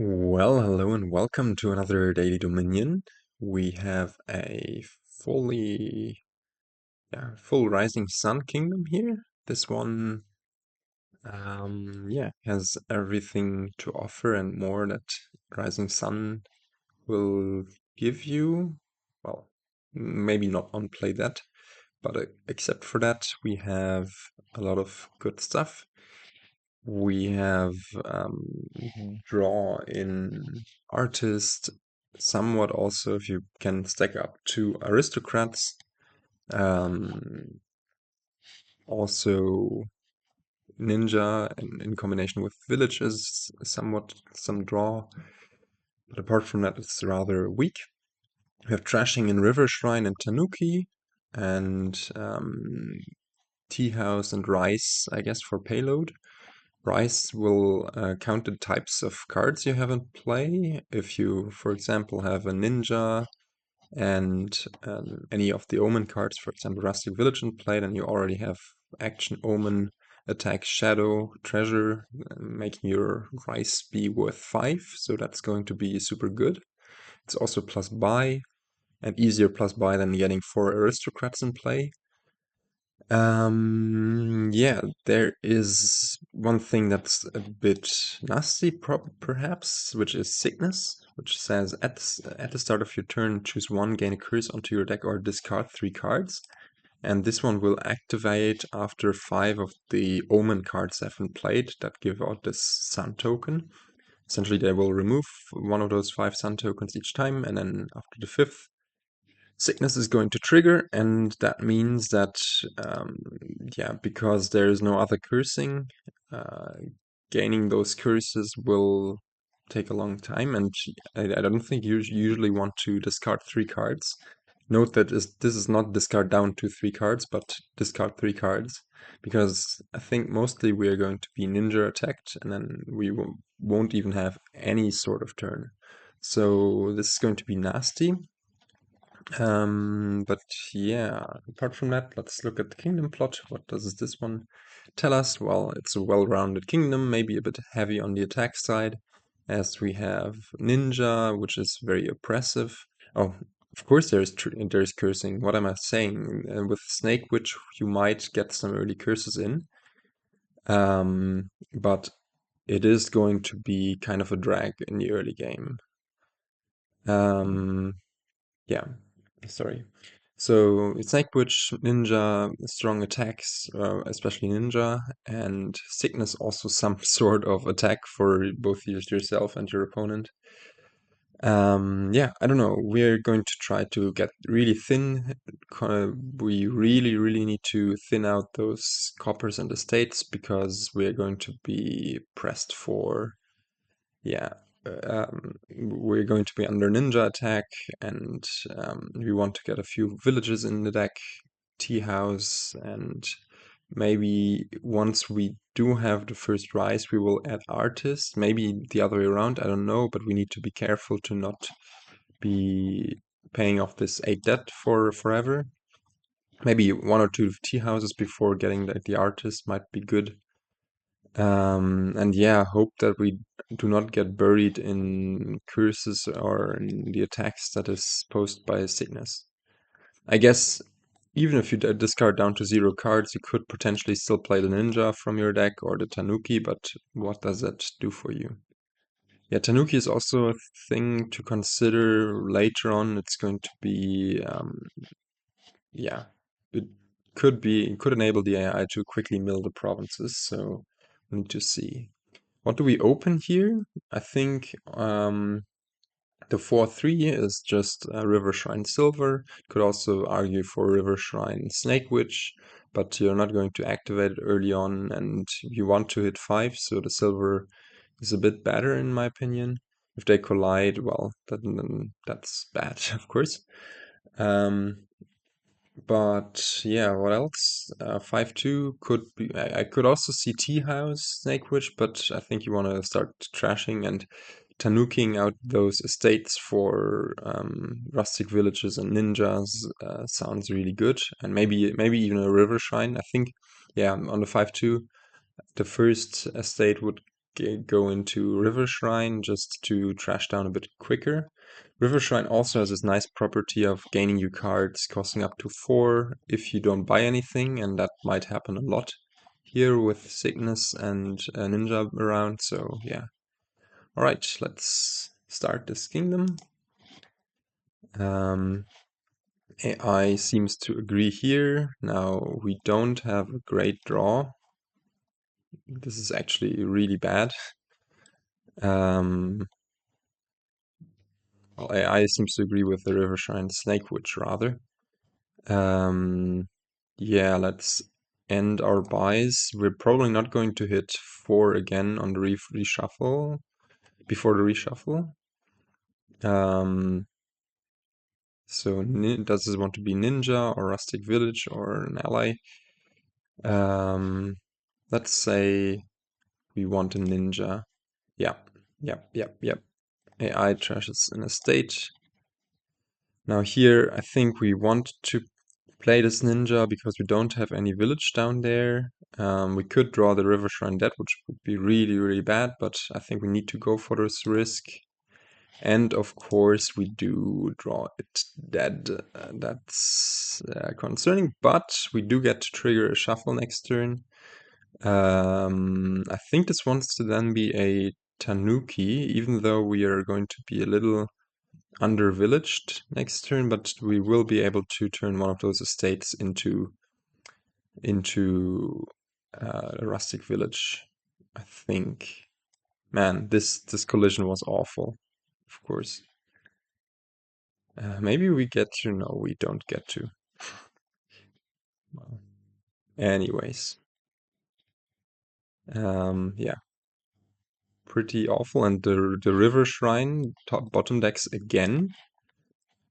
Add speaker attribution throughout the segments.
Speaker 1: Well, hello and welcome to another Daily Dominion. We have a full Rising Sun kingdom here. This one, has everything to offer and more that Rising Sun will give you. Well, maybe not on play that, but except for that, we have a lot of good stuff. We have draw in artist, somewhat also if you can stack up two aristocrats. Um, Also ninja in combination with villages, somewhat some draw. But apart from that, it's rather weak. We have trashing in River Shrine and Tanuki, and Tea House and Rice, I guess, for payload. Rice will count the types of cards you have in play. If you, for example, have a ninja and any of the omen cards, for example, Rustic Village in play, then you already have action, omen, attack, shadow, treasure, making your rice be worth 5. So that's going to be super good. It's also plus buy, and easier plus buy than getting 4 aristocrats in play. Yeah, there is one thing that's a bit nasty, perhaps, which is sickness, which says at the start of your turn, choose one, gain a curse onto your deck, or discard 3 cards. And this one will activate after 5 of the omen cards have been played that give out this sun token. Essentially, they will remove one of those 5 sun tokens each time, and then after the 5th, sickness is going to trigger, and that means that because there is no other cursing, uh, gaining those curses will take a long time, and I don't think you usually want to discard 3 cards. Note that this is not discard down to 3 cards, but discard 3 cards, because I think mostly we are going to be ninja attacked, and then we won't even have any sort of turn. So this is going to be nasty. But yeah, apart from that, let's look at the kingdom plot. What does this one tell us? Well, it's a well-rounded kingdom, maybe a bit heavy on the attack side, as we have ninja, which is very oppressive. Oh, of course there's cursing. What am I saying? With Snake Witch, you might get some early curses in, but it is going to be kind of a drag in the early game. Yeah, sorry. So it's Snake Witch, Ninja, strong attacks, especially Ninja, and Sickness also some sort of attack for both yourself and your opponent. Yeah, I don't know. We're going to try to get really thin. We really need to thin out those coppers and estates because we're going to be pressed for, yeah, we're going to be under ninja attack, and we want to get a few villages in the deck, tea house, and maybe once we do have the first rise, we will add artist. Maybe the other way around, I don't know, but we need to be careful to not be paying off this 8 debt for forever. Maybe 1 or 2 tea houses before getting the artist might be good. And yeah, hope that we do not get buried in curses or in the attacks that is posed by sickness. I guess even if you discard down to 0 cards, you could potentially still play the ninja from your deck or the tanuki, but what does that do for you? Yeah, tanuki is also a thing to consider later on. It's going to be, yeah, it could enable the AI to quickly mill the provinces, so we need to see. What do we open here? I think the 4-3 is just River Shrine Silver. Could also argue for River Shrine Snake Witch, but you're not going to activate it early on, and you want to hit 5, so the silver is a bit better in my opinion. If they collide, well, then that's bad, of course. Um, but yeah, what else? 5-2 could be. I could also see Tea House Snake Witch, but I think you want to start trashing and tanuking out those estates for rustic villages and ninjas. Sounds really good, and maybe even a river shrine. I think, yeah, on the 5-2, the first estate would go into River Shrine just to trash down a bit quicker. River Shrine also has this nice property of gaining you cards costing up to 4 if you don't buy anything, and that might happen a lot here with Sickness and Ninja around, so yeah. Alright, let's start this kingdom. AI seems to agree here. Now we don't have a great draw. This is actually really bad. Well, AI seems to agree with the Riverside Snake Witch rather. Yeah, let's end our buys. We're probably not going to hit 4 again on the reshuffle, before the reshuffle. So does this want to be Ninja or Rustic Village or an ally? Let's say we want a Ninja. Yep. AI trashes in a state. Now here, I think we want to play this Ninja because we don't have any village down there. We could draw the River Shrine Dead, which would be really, really bad, but I think we need to go for this risk. And of course, we do draw it dead. That's concerning, but we do get to trigger a shuffle next turn. I think this wants to then be a Tanuki, even though we are going to be a little under-villaged next turn, but we will be able to turn one of those estates into a rustic village, I think. Man, this collision was awful, of course. Maybe we get to, no, we don't get to. Well, anyways. Yeah. Pretty awful. And the River Shrine, top bottom decks again.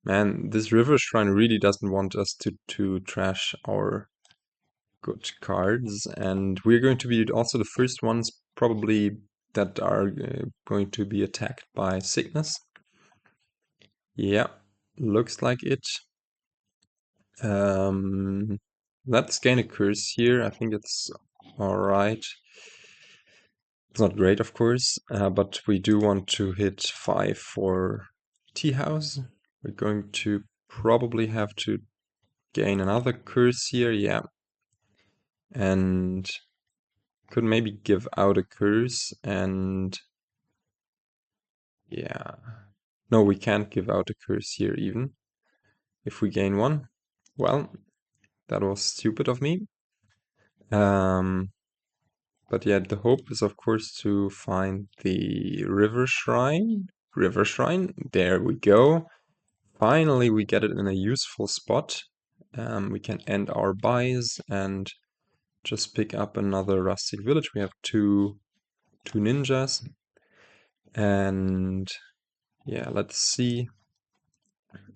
Speaker 1: Man, this River Shrine really doesn't want us to trash our good cards, and we're going to be also the first ones probably that are going to be attacked by Sickness. Yeah, looks like it. Let's gain a curse here. I think it's alright. It's not great, of course, but we do want to hit 5 for Tea House. We're going to probably have to gain another curse here, yeah. And could maybe give out a curse and yeah. No, we can't give out a curse here even. If we gain one. Well, that was stupid of me. But yeah, the hope is of course to find the River Shrine. River Shrine, there we go. Finally, we get it in a useful spot. We can end our buys and just pick up another rustic village. We have two ninjas. And yeah, let's see.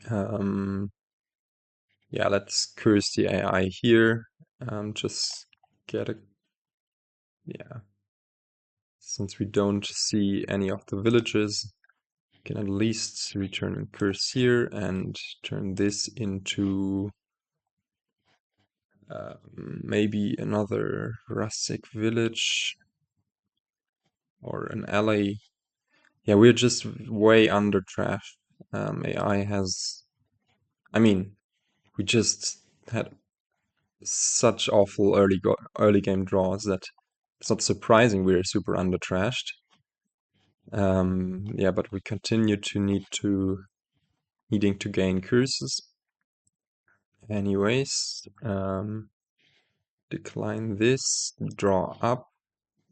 Speaker 1: Yeah, let's curse the AI here. Just get a, yeah. Since we don't see any of the villages, we can at least return and curse here and turn this into maybe another rustic village or an alley. Yeah, we're just way under trash. AI has, I mean, we just had such awful early game draws that it's not surprising we're super under trashed. Yeah, but we continue to needing to gain curses. Anyways, decline this, draw up,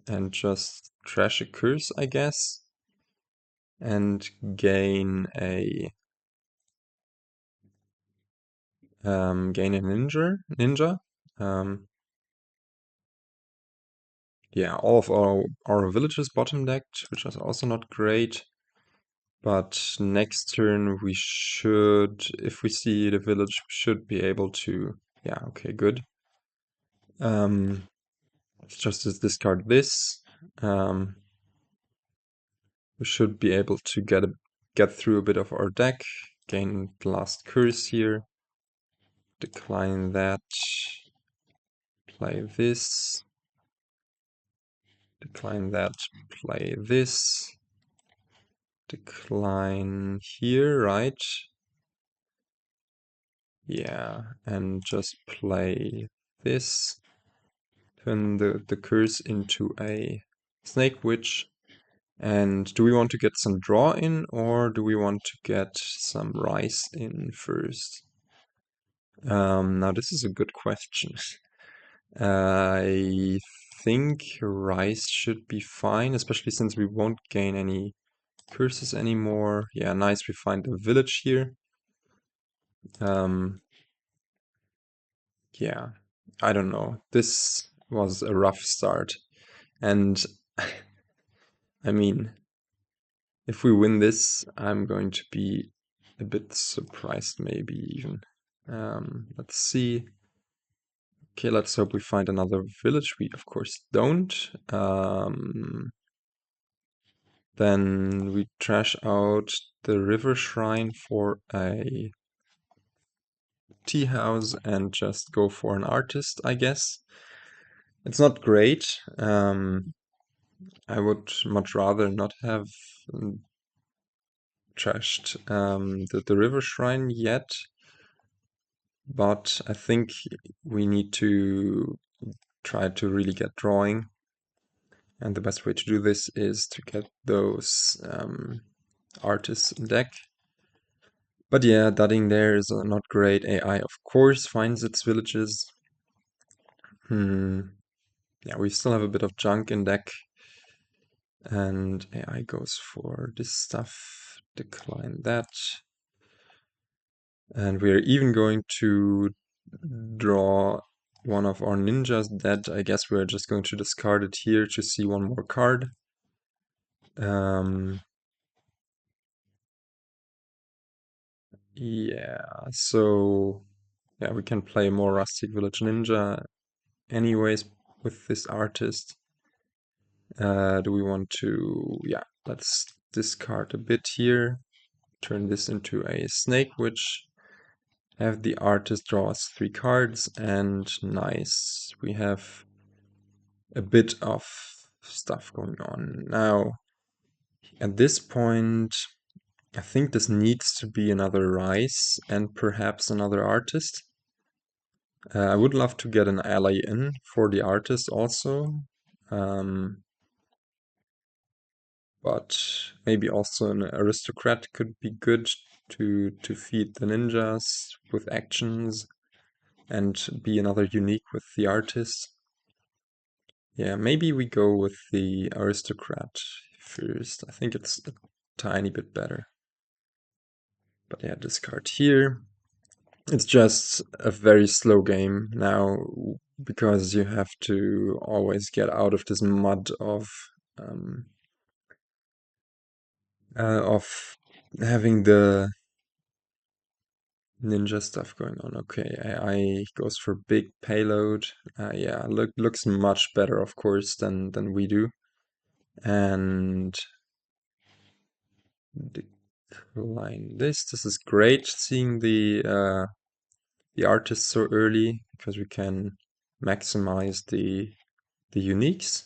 Speaker 1: and just trash a curse, I guess, and gain a ninja. Yeah, all of our villages bottom decked, which is also not great. But next turn we should, if we see the village, we should be able to, yeah, okay, good. Let's just discard this. We should be able to get through a bit of our deck, gain the last curse here, decline that, play this. decline that, play this, decline here, right? Yeah, and just play this, turn the curse into a snake witch. And do we want to get some draw in, or do we want to get some rice in first? Now this is a good question. I think rice should be fine, especially since we won't gain any curses anymore. Yeah, nice, we find a village here. Yeah, I don't know. This was a rough start. And I mean, if we win this, I'm going to be a bit surprised, maybe even. Let's see. Okay, let's hope we find another village. We, of course, don't. Then we trash out the river shrine for a tea house and just go for an artist, I guess. It's not great. I would much rather not have trashed the river shrine yet, but I think we need to try to really get drawing. And the best way to do this is to get those artists in deck. But yeah, dudding there is not great. AI, of course, finds its villages. Yeah, we still have a bit of junk in deck. And AI goes for this stuff. Decline that. And we're even going to draw one of our ninjas dead. I guess we're just going to discard it here to see one more card. Yeah, so yeah, we can play more Rustic Village Ninja anyways with this artist. Do we want to, yeah, let's discard a bit here, turn this into a snake witch, have the artist draw us 3 cards, and nice, we have a bit of stuff going on. Now, at this point, I think this needs to be another Rice and perhaps another artist. I would love to get an ally in for the artist also. But maybe also an aristocrat could be good to feed the ninjas with actions and be another unique with the artist. Yeah, maybe we go with the aristocrat first. I think it's a tiny bit better. But yeah, discard here. It's just a very slow game now because you have to always get out of this mud of having the ninja stuff going on. Okay, AI goes for big payload. Yeah, looks much better, of course, than we do. And decline this. This is great seeing the artist so early because we can maximize the uniques.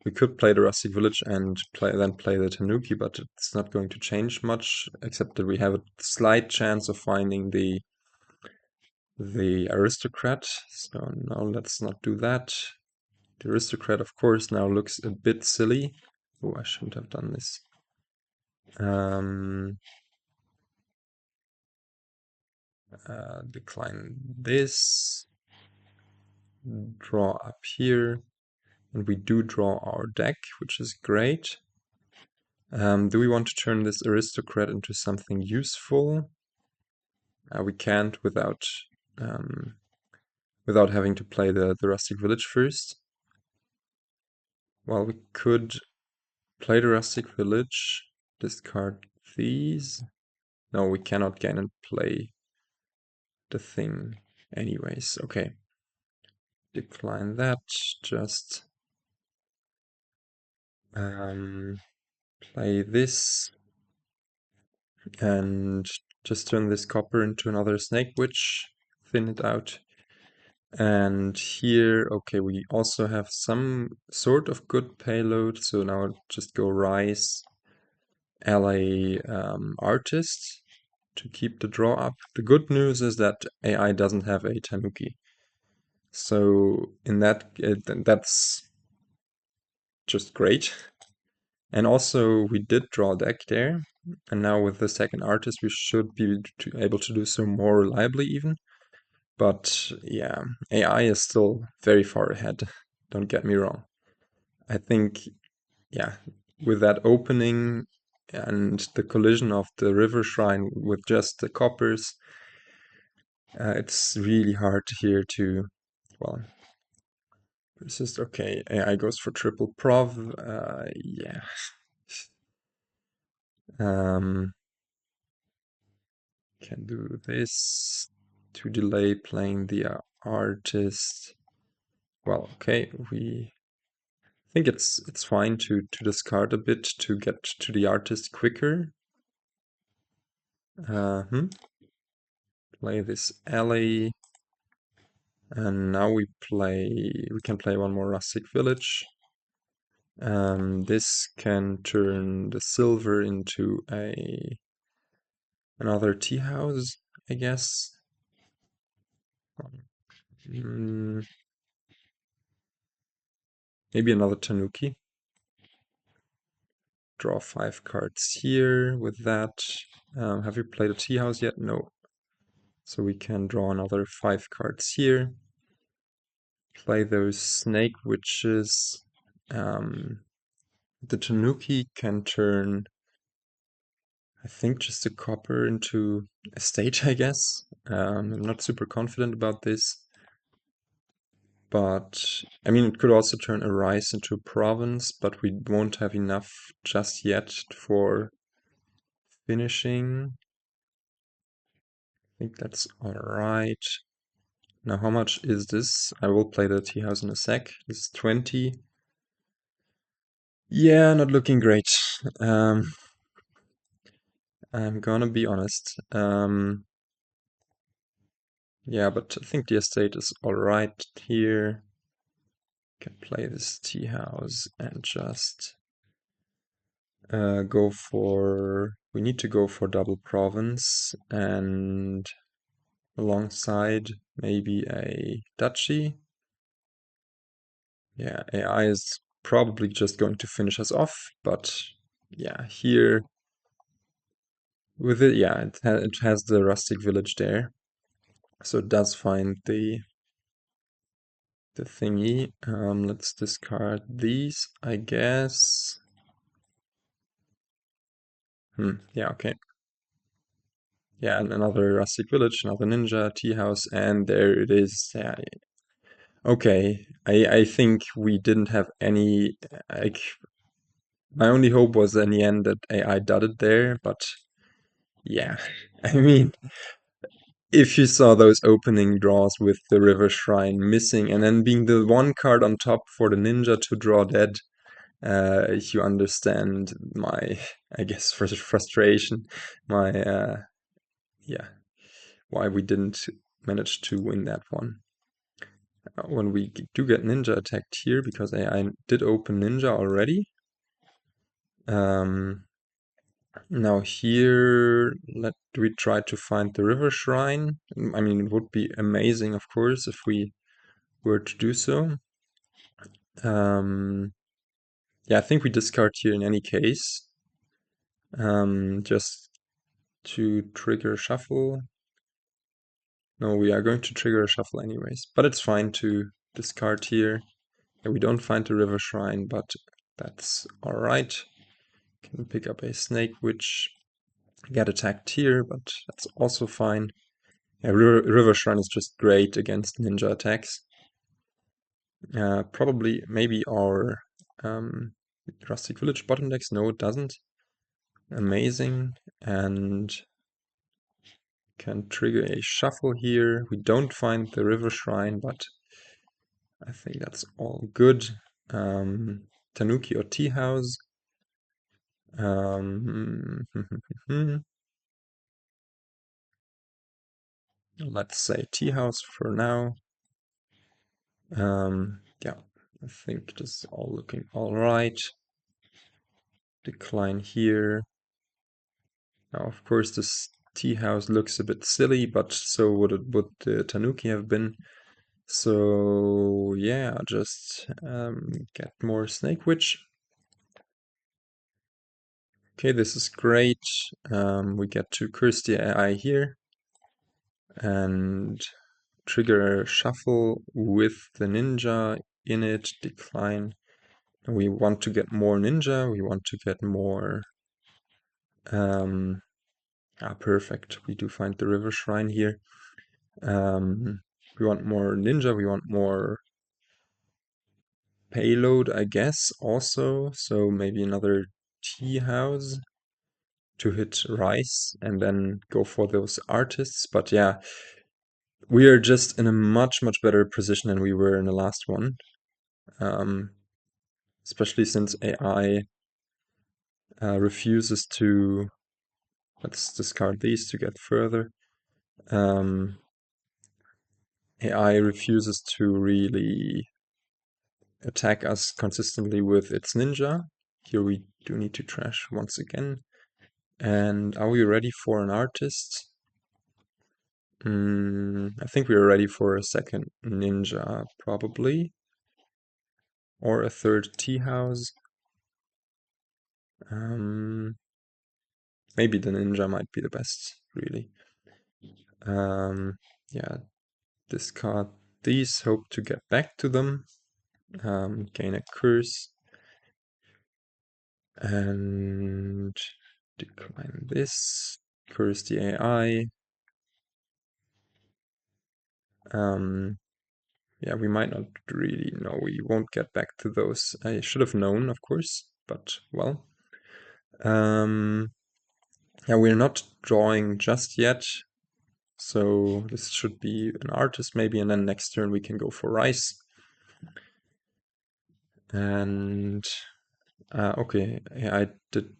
Speaker 1: We could play the Rustic Village and then play the Tanuki, but it's not going to change much, except that we have a slight chance of finding the aristocrat. So now let's not do that. The aristocrat, of course, now looks a bit silly. Oh, I shouldn't have done this. Decline this. Draw up here. And we do draw our deck, which is great. Do we want to turn this aristocrat into something useful? We can't without having to play the Rustic Village first. Well, we could play the Rustic Village, discard these. No, we cannot gain and play the thing anyways. Okay. Decline that. Just play this and just turn this copper into another snake witch, thin it out. And here, okay, we also have some sort of good payload. So now just go Rise, LA Artist to keep the draw up. The good news is that AI doesn't have a Tanuki. So in that's just great. And also we did draw a deck there. And now with the second artist, we should be able to do so more reliably even. But yeah, AI is still very far ahead. Don't get me wrong. I think, yeah, with that opening and the collision of the river shrine with just the coppers, it's really hard here to, well, persist. Okay, AI goes for triple prov. Yeah. Um, can do this to delay playing the artist. Well, okay, we think it's fine to discard a bit to get to the artist quicker. Play this alley, and now we can play one more rustic village. This can turn the silver into another tea house, I guess. Mm, maybe another Tanuki. Draw 5 cards here with that. Have you played a tea house yet? No. So we can draw another 5 cards here. Play those snake witches. The Tanuki can turn, I think, just a copper into a stage, I guess. I'm not super confident about this. But, I mean, it could also turn a rice into a province, but we won't have enough just yet for finishing. I think that's alright. Now, how much is this? I will play the tea house in a sec. This is 20. Yeah, not looking great. I'm gonna be honest. Yeah, but I think the estate is alright here. Can play this tea house and just go for. We need to go for double province and alongside maybe a duchy. Yeah, AI is probably just going to finish us off, but yeah, here with it, yeah, it has the rustic village there, so it does find the thingy. Let's discard these, I guess. Yeah, okay. Yeah, and another rustic village, another ninja, tea house, and there it is. Yeah. Okay, I think we didn't have any, like, my only hope was in the end that AI did it there, but yeah, I mean, if you saw those opening draws with the River Shrine missing and then being the one card on top for the ninja to draw dead, you understand my, I guess, frustration, my, yeah, why we didn't manage to win that one. When we do get ninja attacked here, because I did open ninja already. Now here, do we try to find the river shrine? I mean, it would be amazing, of course, if we were to do so. Yeah, I think we discard here in any case. Just to trigger a shuffle. No, we are going to trigger a shuffle anyways, but it's fine to discard here. Yeah, we don't find the river shrine, but that's alright. Can pick up a snake, which get attacked here, but that's also fine. Yeah, river shrine is just great against ninja attacks. Probably, maybe our rustic village bottom decks. No, it doesn't. Amazing, and can trigger a shuffle here. We don't find the river shrine, but I think that's all good. Tanuki or tea house. Let's say tea house for now. Yeah, I think this is all looking all right. Decline here. Now, of course, this tea house looks a bit silly, but so would the tanuki have been. So yeah, just get more snake witch. Okay, this is great. We get to curse the AI here and trigger a shuffle with the ninja in it, decline. And we want to get more ninja, we want to get more... perfect. We do find the river shrine here. We want more ninja, we want more payload, I guess, also. So maybe another tea house to hit rice and then go for those artists. But yeah, we are just in a much, much better position than we were in the last one. Um, especially since AI refuses to... Let's discard these to get further. AI refuses to really attack us consistently with its ninja. Here we do need to trash once again. And are we ready for an artist? I think we are ready for a second ninja, probably. Or a third tea house. Maybe the ninja might be the best, really. Yeah, discard these, hope to get back to them. Gain a curse. And decline this. Curse the AI. Yeah, we might not really know. We won't get back to those. I should have known, of course, but well. Yeah, we're not drawing just yet. So this should be an artist maybe, and then next turn we can go for rice. And okay, yeah, I did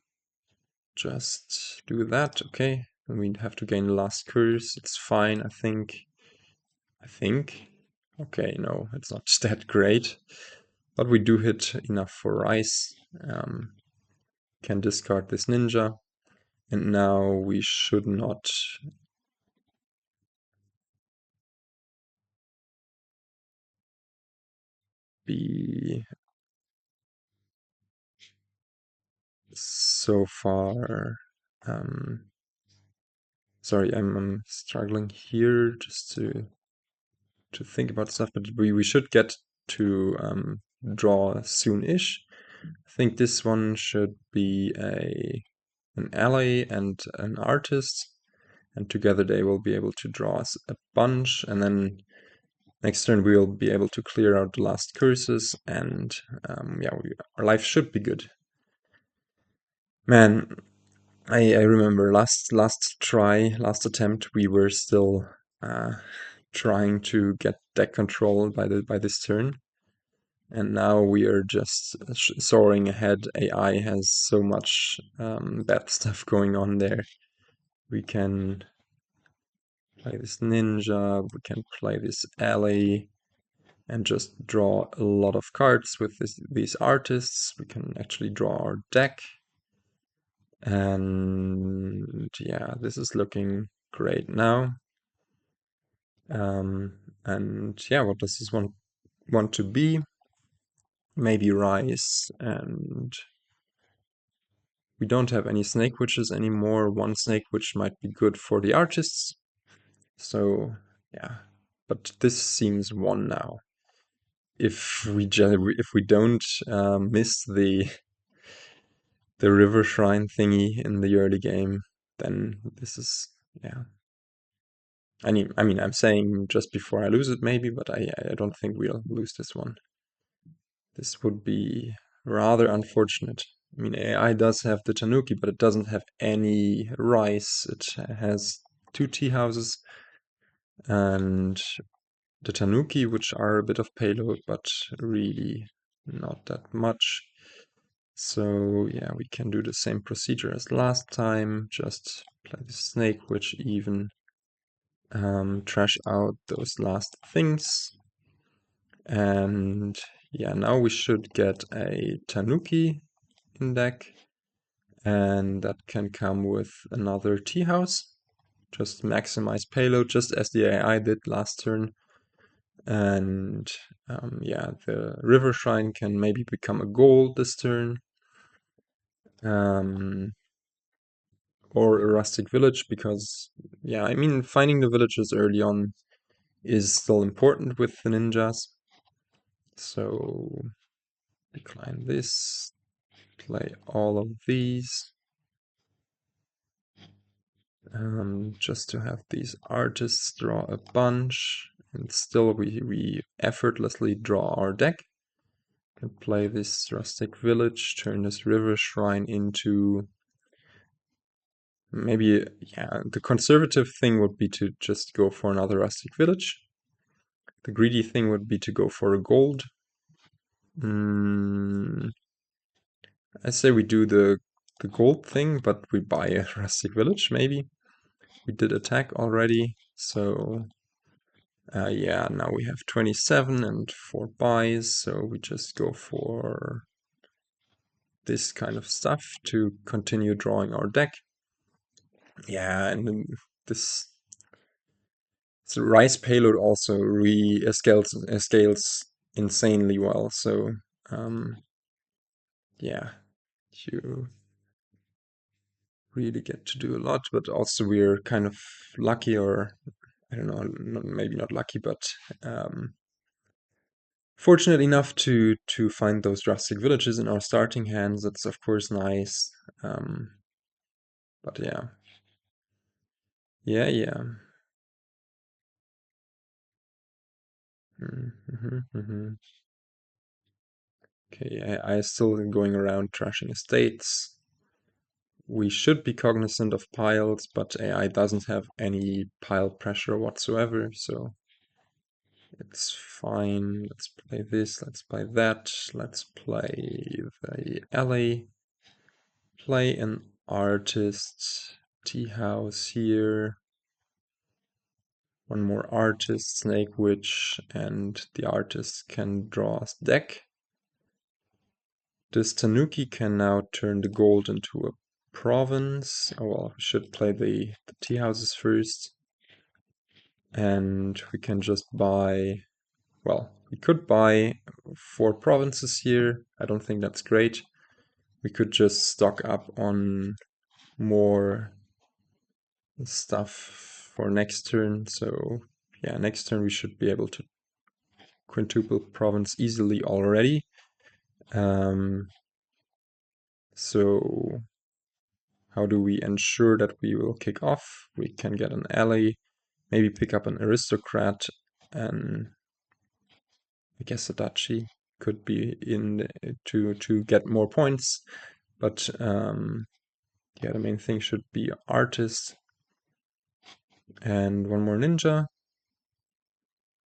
Speaker 1: just do that. Okay, and we have to gain the last curse. It's fine, I think. Okay, no, it's not that great. But we do hit enough for rice. Can discard this ninja. And now we should not be so far... sorry, I'm struggling here just to think about stuff, but we should get to draw soon-ish. I think this one should be an ally and an artist, and together they will be able to draw us a bunch, and then next turn we'll be able to clear out the last curses, and yeah, our life should be good. Man, I remember last attempt, we were still trying to get deck control by this turn, and now we are just soaring ahead. AI has so much bad stuff going on there. We can play this ninja, we can play this ally, and just draw a lot of cards with these artists. We can actually draw our deck. And yeah, this is looking great now. And yeah, what does this one want to be? Maybe rice, and we don't have any snake witches anymore. One snake witch might be good for the artists. So yeah, but this seems one now. If we don't miss the river shrine thingy in the early game, then this is... yeah. I mean, I'm saying just before I lose it, maybe, but I don't think we'll lose this one. This would be rather unfortunate. I mean, AI does have the Tanuki, but it doesn't have any rice. It has 2 tea houses and the Tanuki, which are a bit of payload, but really not that much. So yeah, we can do the same procedure as last time, just play the snake, which even trash out those last things. And yeah, now we should get a Tanuki in deck, and that can come with another tea house. Just maximize payload, just as the AI did last turn. And yeah, the River Shrine can maybe become a gold this turn. Or a rustic village, because yeah, I mean, finding the villages early on is still important with the ninjas. So decline this, play all of these, just to have these artists draw a bunch, and still we effortlessly draw our deck. Can play this rustic village, turn this river shrine into maybe, yeah, the conservative thing would be to just go for another rustic village. The greedy thing would be to go for a gold. I say we do the gold thing, but we buy a rustic village, maybe. We did attack already, so yeah, now we have 27 and 4 buys, so we just go for this kind of stuff to continue drawing our deck. Yeah, and then this rice payload also scales insanely well, so yeah, you really get to do a lot, but also we're kind of lucky, or I don't know, maybe not lucky, but fortunate enough to find those rustic villages in our starting hands. That's of course nice. But yeah. Yeah. Mm-hmm. Okay, I still going around trashing estates. We should be cognizant of piles, but AI doesn't have any pile pressure whatsoever, so it's fine. Let's play this, let's play that, let's play the alley, play an artist, tea house here, one more artist, snake witch, and the artist can draw a deck. This Tanuki can now turn the gold into a province. Oh well, we should play the tea houses first. And we can just buy, well, we could buy 4 provinces here. I don't think that's great. We could just stock up on more stuff for next turn. So yeah, next turn we should be able to quintuple province easily already. So how do we ensure that we will kick off? We can get an ally, maybe pick up an aristocrat, and I guess a duchy could be in to get more points. But yeah, the main thing should be artist and one more ninja.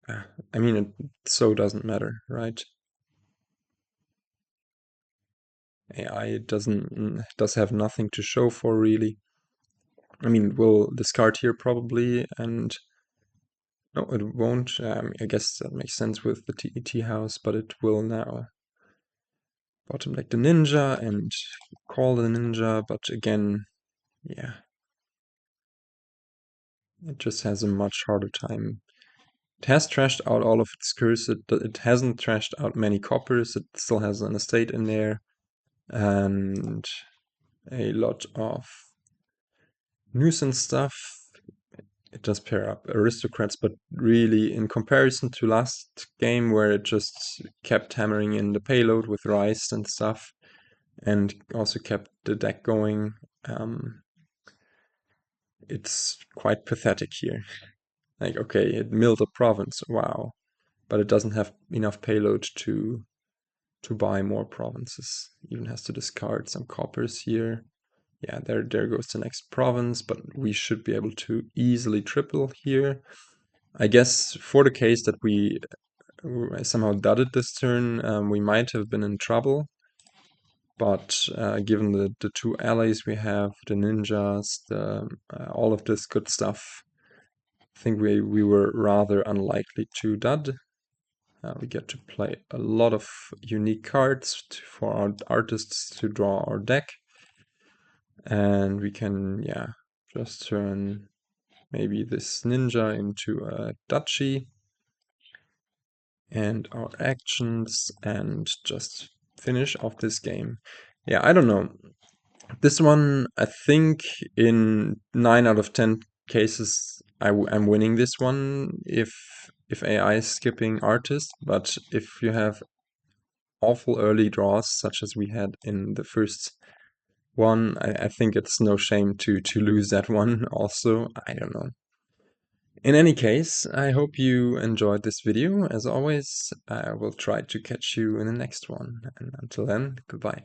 Speaker 1: I mean, it so doesn't matter, right? AI does have nothing to show for really. I mean, we'll discard here probably, and no, it won't. I guess that makes sense with the tea house, but it will now bottom deck the ninja and call the ninja, but again, yeah, it just has a much harder time. It has trashed out all of its curse. It hasn't trashed out many coppers. It still has an estate in there and a lot of nuisance stuff. It does pair up aristocrats, but really, in comparison to last game where it just kept hammering in the payload with rice and stuff, and also kept the deck going, it's quite pathetic here. Like, okay, it milled a province, wow, but it doesn't have enough payload to buy more provinces. Even has to discard some coppers here. Yeah, there goes the next province, but we should be able to easily triple here. I guess for the case that we somehow dudded this turn, we might have been in trouble. But given the 2 allies we have, the ninjas, all of this good stuff, I think we were rather unlikely to dud. We get to play a lot of unique cards for our artists to draw our deck. And we can, yeah, just turn maybe this ninja into a duchy and our actions and just finish off this game. Yeah, I don't know. This one, I think in 9 out of 10 cases, I'm winning this one if AI is skipping artist, but if you have awful early draws, such as we had in the first one, I think it's no shame to lose that one also. I don't know. In any case, I hope you enjoyed this video. As always, I will try to catch you in the next one. And until then, goodbye.